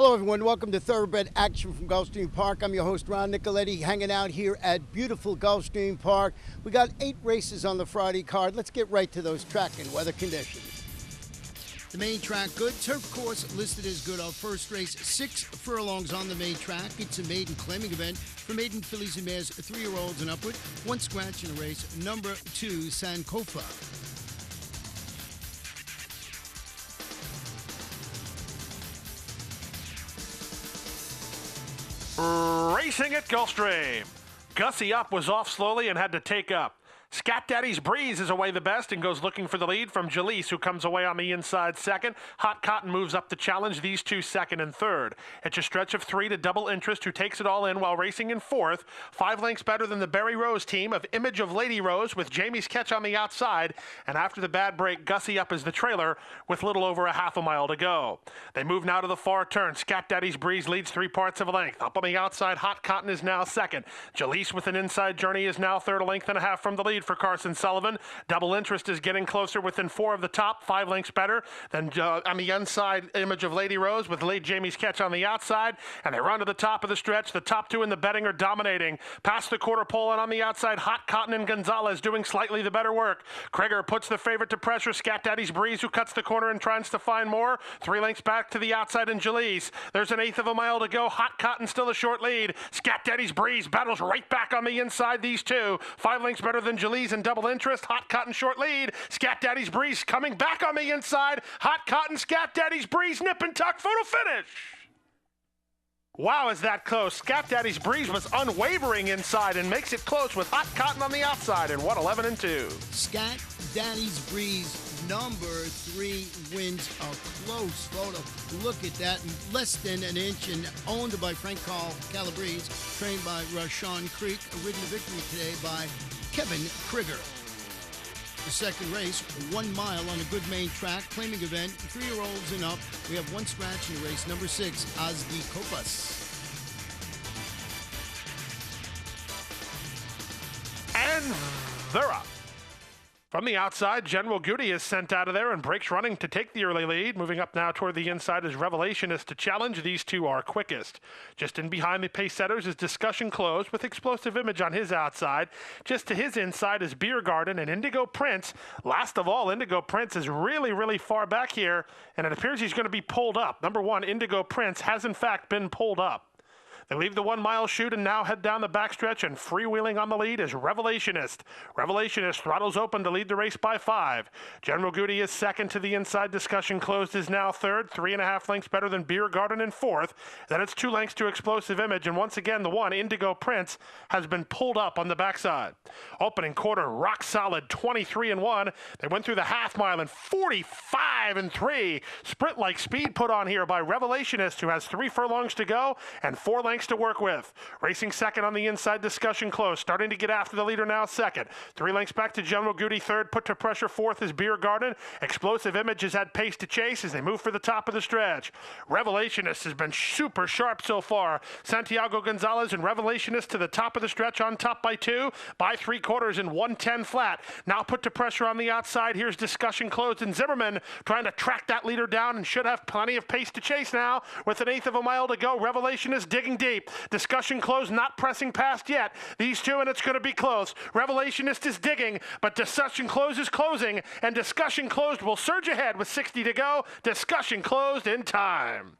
Hello, everyone. Welcome to Thoroughbred Action from Gulfstream Park. I'm your host, Ron Nicoletti, hanging out here at beautiful Gulfstream Park. We got 8 races on the Friday card. Let's get right to those track and weather conditions. The main track, good. Turf course listed as good. Our first race, 6 furlongs on the main track. It's a maiden claiming event for maiden fillies and mares, 3-year-olds and upward. 1 scratch in the race. Number 2, Sankofa. Racing at Gulfstream. Gussie Up was off slowly and had to take up. Scat Daddy's Breeze is away the best and goes looking for the lead from Jalise, who comes away on the inside second. Hot Cotton moves up to challenge these two second and third. It's a stretch of 3 to Double Interest, who takes it all in while racing in fourth. 5 lengths better than the Berry Rose team of Image of Lady Rose with Jamie's Catch on the outside. And after the bad break, Gussie Up is the trailer with little over a half a mile to go. They move now to the far turn. Scat Daddy's Breeze leads 3 parts of a length. Up on the outside, Hot Cotton is now second. Jalise with an inside journey is now third, a length and a half from the lead for Carson Sullivan. Double Interest is getting closer within 4 of the top, 5 lengths better than on the inside, Image of Lady Rose with Late Jamie's Catch on the outside, and they run to the top of the stretch. The top 2 in the betting are dominating. Past the quarter pole and on the outside, Hot Cotton and Gonzalez doing slightly the better work. Krieger puts the favorite to pressure. Scat Daddy's Breeze, who cuts the corner and tries to find more. 3 lengths back to the outside in Jalise. There's an 1/8 of a mile to go. Hot Cotton still a short lead. Scat Daddy's Breeze battles right back on the inside, these two. 5 lengths better than Jalise and Double Interest. Hot Cotton short lead. Scat Daddy's Breeze coming back on the inside. Hot Cotton, Scat Daddy's Breeze, nip and tuck, photo finish. Wow, is that close. Scat Daddy's Breeze was unwavering inside and makes it close with Hot Cotton on the outside in 1:11 and 2. Scat Daddy's Breeze, number 3, wins a close photo. Look at that, less than an inch, and owned by Frank Carl Calabrese, trained by Rashawn Creek, ridden to victory today by Kevin Krieger. The second race, 1 mile on a good main track, claiming event, 3-year-olds and up. We have 1 scratch in the race, number 6, Ozzy Kopas. And they're up. From the outside, General Goody is sent out of there and breaks running to take the early lead. Moving up now toward the inside is Revelationist to challenge. These two are quickest. Just in behind the pace setters is Discussion Closed with Explosive Image on his outside. Just to his inside is Beer Garden and Indigo Prince. Last of all, Indigo Prince is really far back here, and it appears he's going to be pulled up. Number 1, Indigo Prince has in fact been pulled up. They leave the 1 mile chute and now head down the backstretch, and freewheeling on the lead is Revelationist. Revelationist throttles open to lead the race by 5. General Goody is second to the inside. Discussion Closed is now third, 3.5 lengths better than Beer Garden in fourth. Then it's 2 lengths to Explosive Image, and once again the 1, Indigo Prince, has been pulled up on the backside. Opening quarter, rock solid, 23-1. They went through the half mile in 45-3. Sprint-like speed put on here by Revelationist, who has 3 furlongs to go and 4 lengths to work with. Racing second on the inside, Discussion Closed, starting to get after the leader now second. 3 lengths back to General Goody third. Put to pressure fourth is Beer Garden. Explosive Image has had pace to chase as they move for the top of the stretch. Revelationist has been super sharp so far. Santiago Gonzalez and Revelationist to the top of the stretch, on top by 2, by 3/4 in 1:10 flat. Now put to pressure on the outside. Here's Discussion Closed, and Zimmerman trying to track that leader down and should have plenty of pace to chase now with an 1/8 of a mile to go. Revelationist digging deep. Discussion Closed not pressing past yet. These two, and it's going to be close. Revelationist is digging, but Discussion Closed is closing, and Discussion Closed will surge ahead with 60 to go. Discussion Closed in time.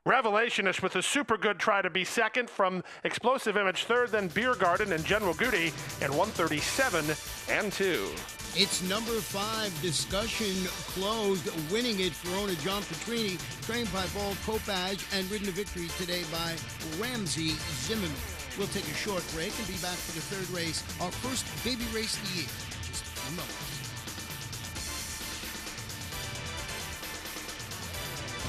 Revelationist with a super good try to be second, from Explosive Image third, then Beer Garden and General Goody in 1:37 and 2. It's number 5, Discussion Closed, winning it for owner John Petrini, trained by Paul Kopage and ridden to victory today by Ramsey Zimmerman. We'll take a short break and be back for the third race, our first baby race of the year, in just a few moments.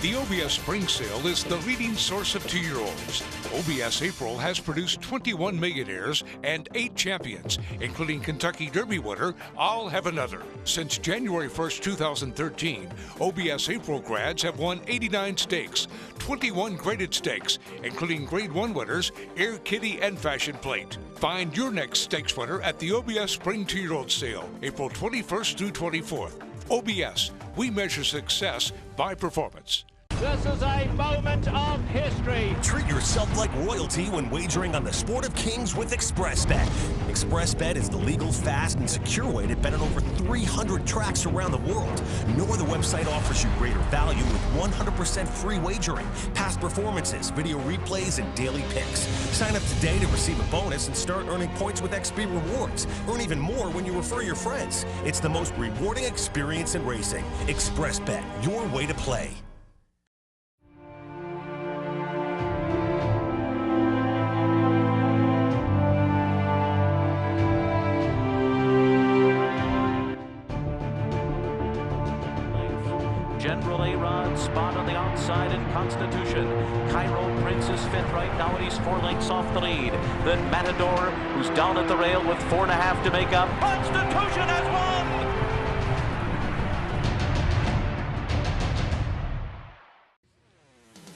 The OBS Spring Sale is the leading source of 2-year-olds. OBS April has produced 21 millionaires and 8 champions, including Kentucky Derby winner I'll Have Another. Since January 1st, 2013, OBS April grads have won 89 stakes, 21 graded stakes, including Grade 1 winners Air Kitty and Fashion Plate. Find your next stakes winner at the OBS Spring 2-year-old Sale, April 21st through 24th. OBS, we measure success by performance. This is a moment of history. Treat yourself like royalty when wagering on the Sport of Kings with ExpressBet. ExpressBet is the legal, fast, and secure way to bet on over 300 tracks around the world. No other website offers you greater value with 100% free wagering, past performances, video replays, and daily picks. Sign up today to receive a bonus and start earning points with XP Rewards. Earn even more when you refer your friends. It's the most rewarding experience in racing. ExpressBet, your way to play. General A-Rod spot on the outside in Constitution. Cairo Prince is fifth right now, and he's 4 lengths off the lead. Then Matador, who's down at the rail with 4.5 to make up. Constitution has won!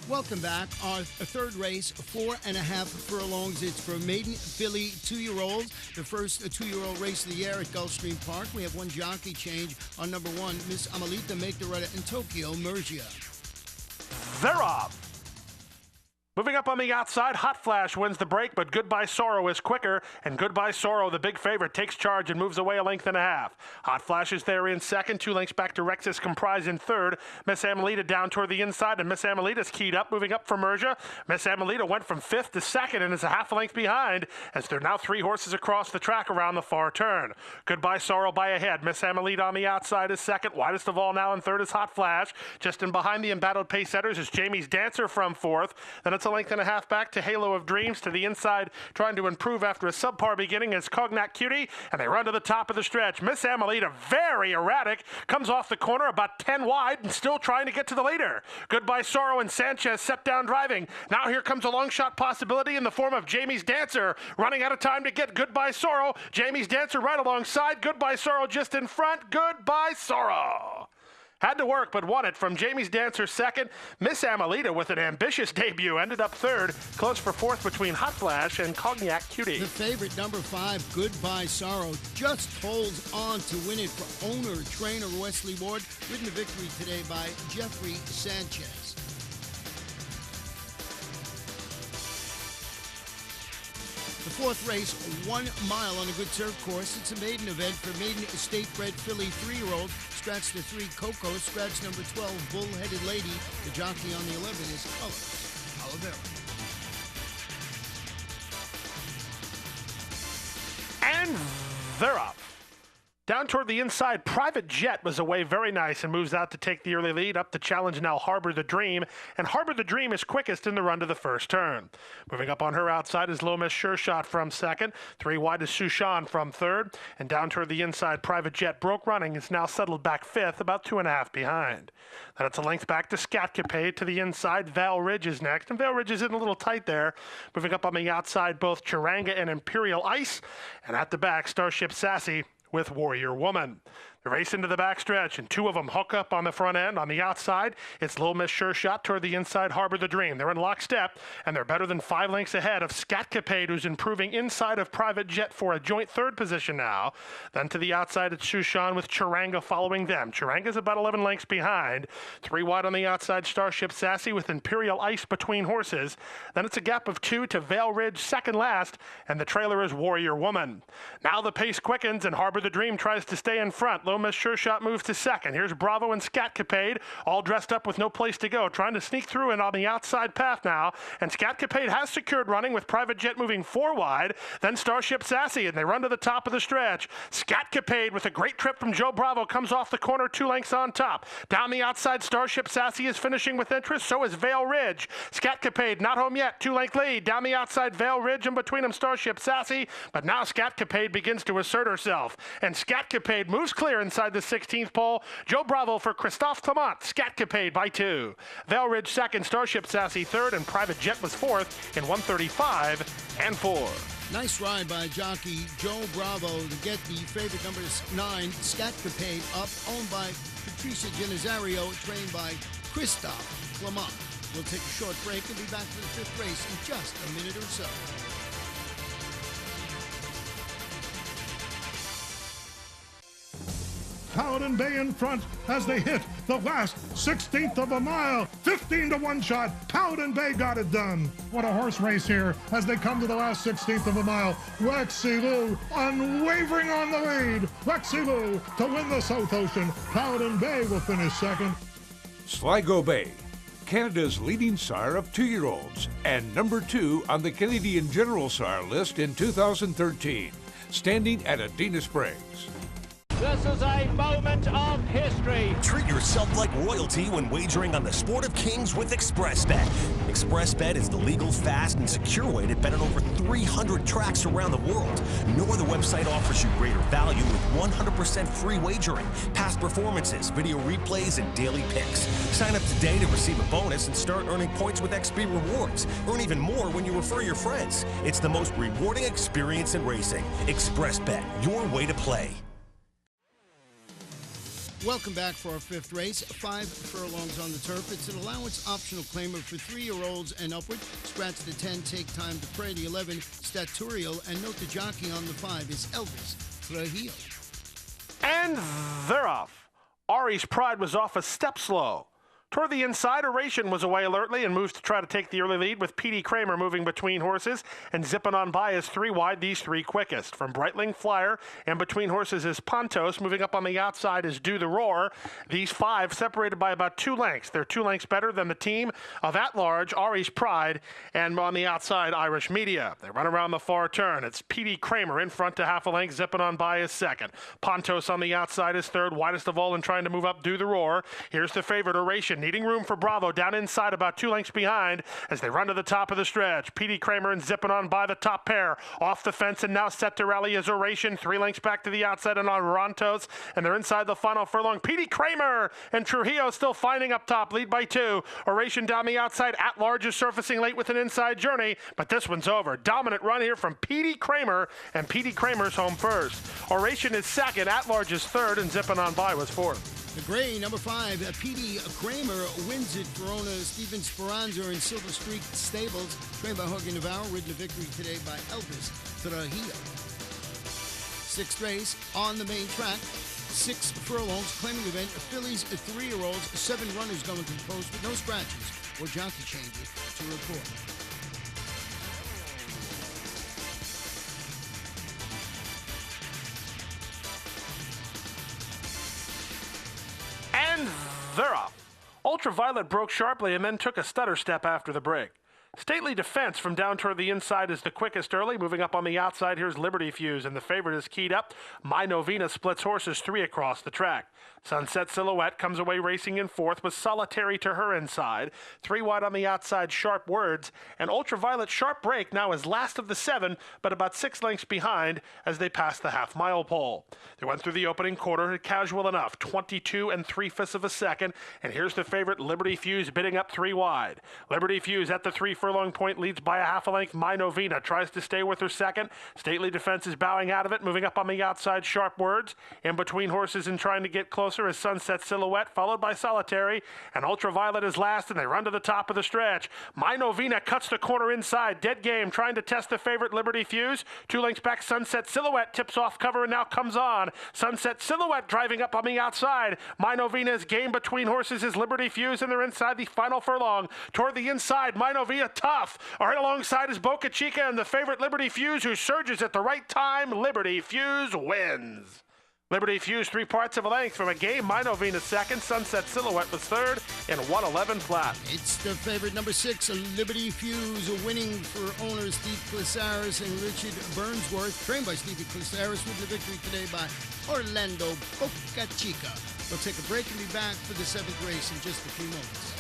Welcome back. Our third race, 4.5 furlongs. It's for maiden filly 2-year-olds. The first 2-year-old race of the year at Gulfstream Park. We have one jockey change on number 1, Miss Amelita Make the Rudder, and Tokyo Mergia. They're off. Moving up on the outside, Hot Flash wins the break, but Goodbye Sorrow is quicker, and Goodbye Sorrow, the big favorite, takes charge and moves away 1.5 lengths. Hot Flash is there in second, 2 lengths back to Rexus Comprise in third. Miss Amelita down toward the inside, and Miss Amelita's keyed up, moving up for Mergia. Miss Amelita went from 5th to 2nd and is a 1/2 length behind, as there are now 3 horses across the track around the far turn. Goodbye Sorrow by ahead. Miss Amelita on the outside is second. Widest of all now in third is Hot Flash. Just in behind the embattled pace setters is Jamie's Dancer from 4th. Then it's 1.5 lengths back to Halo of Dreams. To the inside, trying to improve after a subpar beginning, is Cognac Cutie, and they run to the top of the stretch. Miss Amelita, very erratic, comes off the corner about 10 wide and still trying to get to the leader. Goodbye Sorrow and Sanchez set down driving. Now here comes a long shot possibility in the form of Jamie's Dancer, running out of time to get Goodbye Sorrow. Jamie's Dancer right alongside. Goodbye Sorrow just in front. Goodbye Sorrow. Had to work, but won it from Jamie's Dancer second. Miss Amelita with an ambitious debut ended up third. Close for fourth between Hot Flash and Cognac Cutie. The favorite, number 5, Goodbye Sorrow, just holds on to win it for owner, trainer Wesley Ward. Ridden to victory today by Jeffrey Sanchez. The fourth race, 1 mile on a good turf course. It's a maiden event for maiden estate-bred filly 3-year-old. Scratch the 3, Coco. Scratch number 12, Bull-Headed Lady. The jockey on the 11 is Color Calavera. And they're up. Down toward the inside, Private Jet was away very nice and moves out to take the early lead. Up to challenge now Harbor the Dream, and Harbor the Dream is quickest in the run to the first turn. Moving up on her outside is Low Miss Sure Shot from second. 3 wide is Sushan from third, and down toward the inside, Private Jet broke running, is now settled back 5th, about 2.5 behind. Then it's a length back to Scat Capade. To the inside, Val Ridge is next, and Val Ridge is in a little tight there. Moving up on the outside, both Charanga and Imperial Ice, and at the back, Starship Sassy with Warrior Woman. The race into the backstretch, and 2 of them hook up on the front end. On the outside, it's Little Miss Sure Shot toward the inside, Harbor the Dream. They're in lockstep, and they're better than 5 lengths ahead of Scat Capade, who's improving inside of Private Jet for a joint third position now. Then to the outside, it's Sushan with Charanga following them. Charanga's about 11 lengths behind. 3 wide on the outside, Starship Sassy with Imperial Ice between horses. Then it's a gap of 2 to Vale Ridge, second last, and the trailer is Warrior Woman. Now the pace quickens, and Harbor the Dream tries to stay in front. Low Miss Sure Shot moves to second. Here's Bravo and Scat Capade, all dressed up with no place to go, trying to sneak through and on the outside path now. And Scat Capade has secured running with Private Jet moving 4 wide. Then Starship Sassy, and they run to the top of the stretch. Scat Capade with a great trip from Joe Bravo comes off the corner 2 lengths on top. Down the outside, Starship Sassy is finishing with interest. So is Vale Ridge. Scat Capade not home yet. 2-length lead. Down the outside, Vale Ridge, and between them Starship Sassy. But now Scat Capade begins to assert herself. And Scat Capade moves clear inside the 16th pole. Joe Bravo for Christophe Clement. Scat Capade by 2. Vale Ridge second, Starship Sassy third, and Private Jet was 4th in 1:35 and 4. Nice ride by jockey Joe Bravo to get the favorite number 9, Scat Capade, up, owned by Patricia Genazario, trained by Christophe Clement. We'll take a short break and be back for the 5th race in just a minute or so. Paladin Bay in front as they hit the last 16th of a mile. 15 to 1 shot. Paladin Bay got it done. What a horse race here as they come to the last 16th of a mile. Lexi Lou unwavering on the lead. Lexi Lou to win the South Ocean. Paladin Bay will finish second. Sligo Bay, Canada's leading sire of 2-year-olds and number 2 on the Canadian General Sire list in 2013, standing at Adena Springs. This is a moment of history. Treat yourself like royalty when wagering on the Sport of Kings with ExpressBet. ExpressBet is the legal, fast, and secure way to bet on over 300 tracks around the world. No other website offers you greater value with 100% free wagering, past performances, video replays, and daily picks. Sign up today to receive a bonus and start earning points with XP Rewards. Earn even more when you refer your friends. It's the most rewarding experience in racing. ExpressBet, your way to play. Welcome back for our fifth race. 5 furlongs on the turf. It's an allowance optional claimer for 3-year-olds and upward. Scratch the 10, take time to pray. The 11, Staturial, and note the jockey on the 5 is Elvis Trujillo. And they're off. Ari's Pride was off a step slow. Toward the inside, Oration was away alertly and moves to try to take the early lead with P.D. Kramer moving between horses and zipping on by as 3 wide, these 3 quickest. From Breitling Flyer and between horses is Pontos. Moving up on the outside is Do the Roar. These 5 separated by about 2 lengths. They're 2 lengths better than the team of At Large, Ari's Pride, and on the outside, Irish Media. They run around the far turn. It's P.D. Kramer in front to half a length, zipping on by is second. Pontos on the outside is third, widest of all, and trying to move up Do the Roar. Here's the favorite, Oration, needing room for Bravo down inside about 2 lengths behind as they run to the top of the stretch. P.D. Kramer and zipping on by the top pair. Off the fence and now set to rally is Oration. 3 lengths back to the outside and on Rontos. And they're inside the final furlong. P.D. Kramer and Trujillo still finding up top. Lead by 2. Oration down the outside. At Large is surfacing late with an inside journey. But this one's over. Dominant run here from P.D. Kramer. And P.D. Kramer's home first. Oration is second. At Large is third. And zipping on by was fourth. The gray, number 5, P.D. Kramer wins it for owner Steven Speranza in Silver Streak Stables. Trained by Jorge Navarro, ridden to victory today by Elvis Trujillo. 6th race on the main track. 6 furlongs, claiming event. Fillies, 3-year-olds, 7 runners going to the post with no scratches or jockey changes to report. And they're off. Ultraviolet broke sharply and then took a stutter step after the break. Stately Defense from down toward the inside is the quickest early. Moving up on the outside, here's Liberty Fuse, and the favorite is keyed up. My Novena splits horses 3 across the track. Sunset Silhouette comes away racing in 4th with Solitary to her inside. 3 wide on the outside, Sharp Words. And Ultraviolet Sharp Break now is last of the 7, but about 6 lengths behind as they pass the half-mile pole. They went through the opening quarter casual enough, 22 3/5 of a second. And here's the favorite, Liberty Fuse, bidding up 3 wide. Liberty Fuse at the 3 furlong point leads by a half a length. My Novena tries to stay with her second. Stately Defense is bowing out of it, moving up on the outside, Sharp Words. In between horses and trying to get closer is Sunset Silhouette, followed by Solitary, and Ultraviolet is last, and they run to the top of the stretch. My Novena cuts the corner inside, dead game, trying to test the favorite, Liberty Fuse. 2 lengths back, Sunset Silhouette tips off cover and now comes on. Sunset Silhouette driving up on the outside. My Novena is game between horses is Liberty Fuse, and they're inside the final furlong. Toward the inside, My Novena tough. Right alongside is Boca Chica and the favorite, Liberty Fuse, who surges at the right time. Liberty Fuse wins. Liberty Fuse 3 parts of a length from a game. My Novena second. Sunset Silhouette was third in 1:11 flat. It's the favorite, number 6, Liberty Fuse, winning for owners Steve Clisaris and Richard Burnsworth. Trained by Steve Clisaris with the victory today by Orlando Boca Chica. We'll take a break and be back for the 7th race in just a few moments.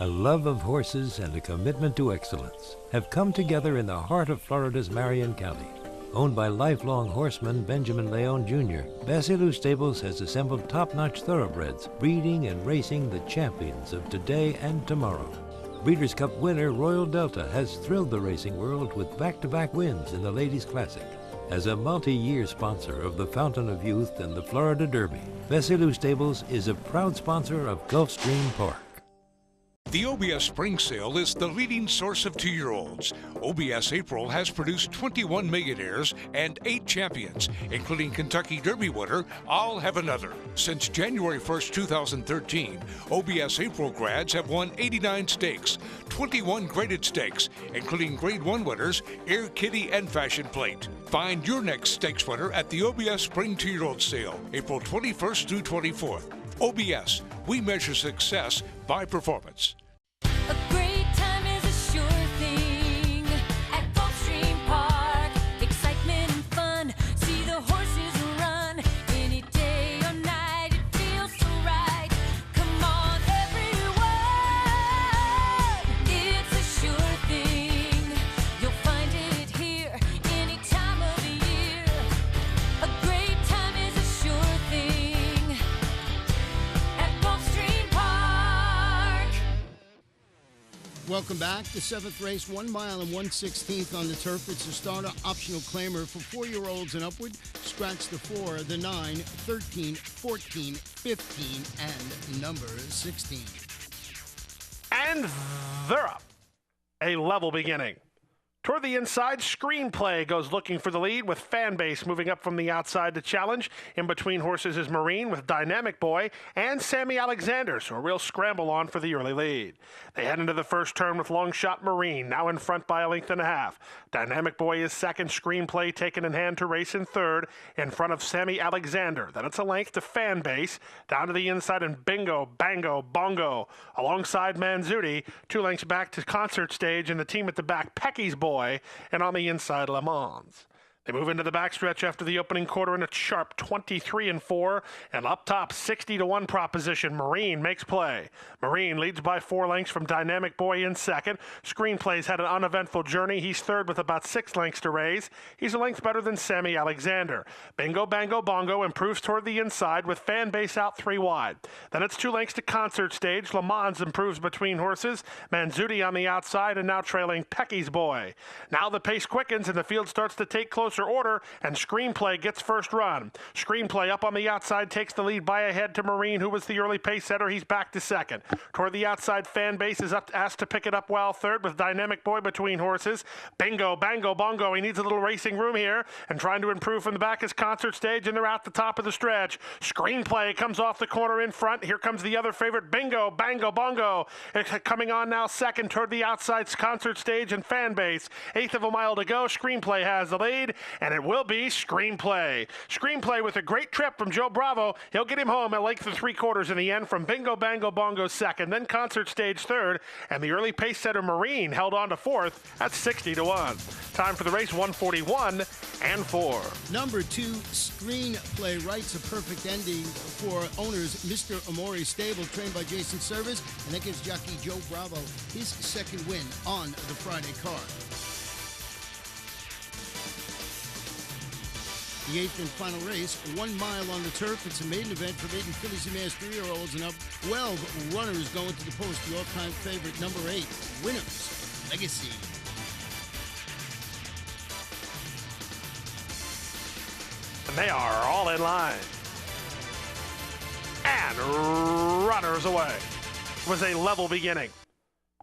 A love of horses and a commitment to excellence have come together in the heart of Florida's Marion County. Owned by lifelong horseman Benjamin Leon Jr., Basilou Stables has assembled top-notch thoroughbreds, breeding and racing the champions of today and tomorrow. Breeders' Cup winner Royal Delta has thrilled the racing world with back-to-back wins in the Ladies' Classic. As a multi-year sponsor of the Fountain of Youth and the Florida Derby, Basilou Stables is a proud sponsor of Gulfstream Park. The OBS Spring Sale is the leading source of 2-year-olds. OBS April has produced 21 millionaires and 8 champions, including Kentucky Derby winner I'll Have Another. Since January 1st, 2013, OBS April grads have won 89 stakes, 21 graded stakes, including Grade 1 winners Air Kitty and Fashion Plate. Find your next stakes winner at the OBS Spring 2-year-old Sale, April 21st through 24th. OBS, we measure success by performance. A great time is a sure thing at Gulfstream Park. Excitement and fun, see the horses run. Any day or night, it feels so right. Come on, everyone, it's a sure thing. You'll find it here any time of the year. A great time is a sure thing at Gulfstream Park. Welcome back. The 7th race, 1 mile and 1/16 on the turf. It's a starter optional claimer for 4-year-olds and upward. Scratch the 4, the 9, 13, 14, 15, and number 16. And they're up. A level beginning. Toward the inside, Screenplay goes looking for the lead with Fanbase moving up from the outside to challenge. In between horses is Marine with Dynamic Boy and Sammy Alexander, so a real scramble on for the early lead. They head into the first turn with Long Shot Marine, now in front by a length and a half. Dynamic Boy is second, Screenplay taken in hand to race in third, in front of Sammy Alexander. Then it's a length to Fanbase, down to the inside and Bingo, Bango, Bongo. Alongside Manzuti, 2 lengths back to Concert Stage and the team at the back, Pecky's Boy. And on the inside, Le Mans. They move into the backstretch after the opening quarter in a sharp 23-4, and up top 60-1 proposition. Marine makes play. Marine leads by 4 lengths from Dynamic Boy in second. Screenplay's had an uneventful journey. He's third with about 6 lengths to raise. He's a length better than Sammy Alexander. Bingo Bango Bongo improves toward the inside with Fanbase out 3 wide. Then it's 2 lengths to Concert Stage. Le Mans improves between horses. Manzuti on the outside and now trailing Pecky's Boy. Now the pace quickens and the field starts to take closer order, and Screenplay gets first run. Screenplay up on the outside takes the lead by a head to Marine, who was the early pace setter. He's back to second. Toward the outside, Fanbase is asked to pick it up well third with Dynamic Boy between horses. Bingo, Bango, Bongo. He needs a little racing room here, and trying to improve from the back is Concert Stage, and they're at the top of the stretch. Screenplay comes off the corner in front. Here comes the other favorite, Bingo, Bango, Bongo. It's coming on now second toward the outside, Concert Stage and Fanbase. 1/8 of a mile to go. Screenplay has the lead, and it will be Screenplay. Screenplay with a great trip from Joe Bravo. He'll get him home at length of 3/4 in the end from Bingo Bango Bongo second, then Concert Stage third, and the early pace setter Marine held on to fourth at 60-1. Time for the race, 141-4. Number 2, Screenplay writes a perfect ending for owners Mr. Amori Stable, trained by Jason Service, and that gives jockey Joe Bravo his second win on the Friday card. The 8th and final race, 1 mile on the turf. It's a maiden event for maiden fillies and mares 3-year-olds and up. 12 runners going to the post. The all-time favorite, number 8, Winners Legacy. And they are all in line. And runners away. It was a level beginning.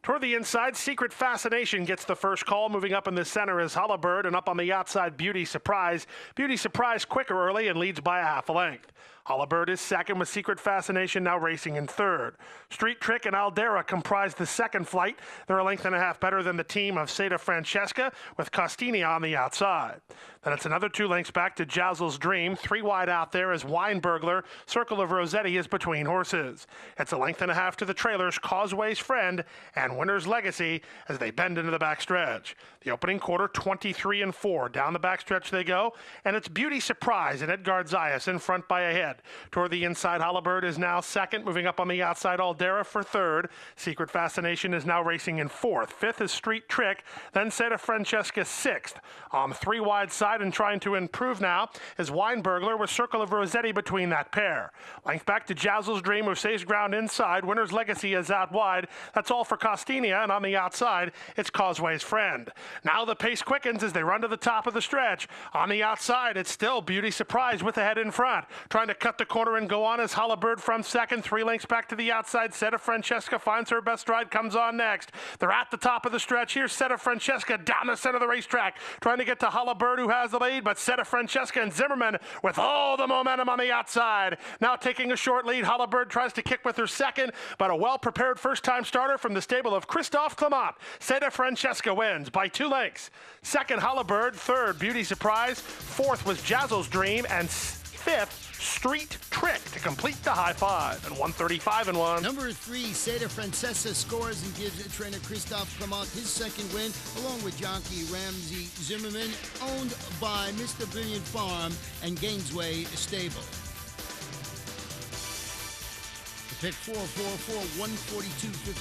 Toward the inside, Secret Fascination gets the first call. Moving up in the center is Hollabird, and up on the outside, Beauty Surprise. Beauty Surprise quicker early and leads by a half a length. Hollabird is second with Secret Fascination now racing in third. Street Trick and Aldera comprise the second flight. They're a length and a half better than the team of Seda Francesca with Costini on the outside. Then it's another 2 lengths back to Jazzle's Dream. 3 wide out there is Wine Burglar. Circle of Rossetti is between horses. It's a length and a half to the trailers, Causeway's Friend and Winner's Legacy as they bend into the backstretch. The opening quarter, 23-4. Down the backstretch they go, and it's Beauty Surprise and Edgard Zayas in front by a head. Toward the inside, Hollabird is now second. Moving up on the outside, Aldera for third. Secret Fascination is now racing in fourth. Fifth is Street Trick. Then Seda Francesca sixth. On the 3 wide side and trying to improve now is Wine Burglar with Circle of Rossetti between that pair. Length back to Jazzle's Dream, who saves ground inside. Winner's Legacy is out wide. That's all for Costinia, and on the outside, it's Causeway's Friend. Now the pace quickens as they run to the top of the stretch. On the outside, it's still Beauty Surprise with the head in front, trying to cut the corner and go on is Hollabird from second. 3 lengths back to the outside. Seta Francesca finds her best ride, comes on next. They're at the top of the stretch here. Seta Francesca down the center of the racetrack, trying to get to Hollabird, who has the lead, but Seta Francesca and Zimmerman with all the momentum on the outside. Now taking a short lead. Hollabird tries to kick with her second, but a well-prepared first-time starter from the stable of Christophe Clement. Seta Francesca wins by 2 lengths. Second, Hollabird. Third, Beauty Surprise. Fourth was Jazzle's Dream. And fifth, Street Trick to complete the high five. And 135 and 1. Number 3, Seta Francesca scores and gives trainer Christophe Clement his second win, along with jockey Ramsey Zimmerman, owned by Mr. Brilliant Farm and Gainesway Stable. The pick 4, 142.15. The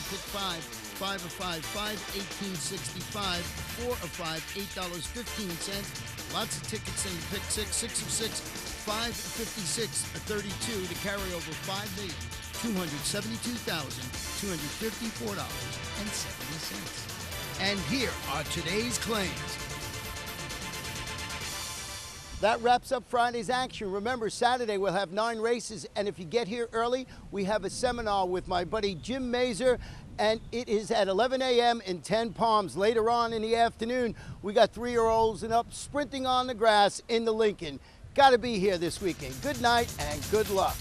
pick 5, 5 of 5, 18.65. 4 of 5, $8.15. Lots of tickets in the pick 6, 6 of 6, 556, 32 to carry over $5,272,254.70. And here are today's claims. That wraps up Friday's action. Remember, Saturday we'll have 9 races, and if you get here early, we have a seminar with my buddy Jim Mazur, and it is at 11 a.m. in 10 Palms. Later on in the afternoon, we got 3-year-olds and up sprinting on the grass in the Lincoln. Got to be here this weekend. Good night and good luck.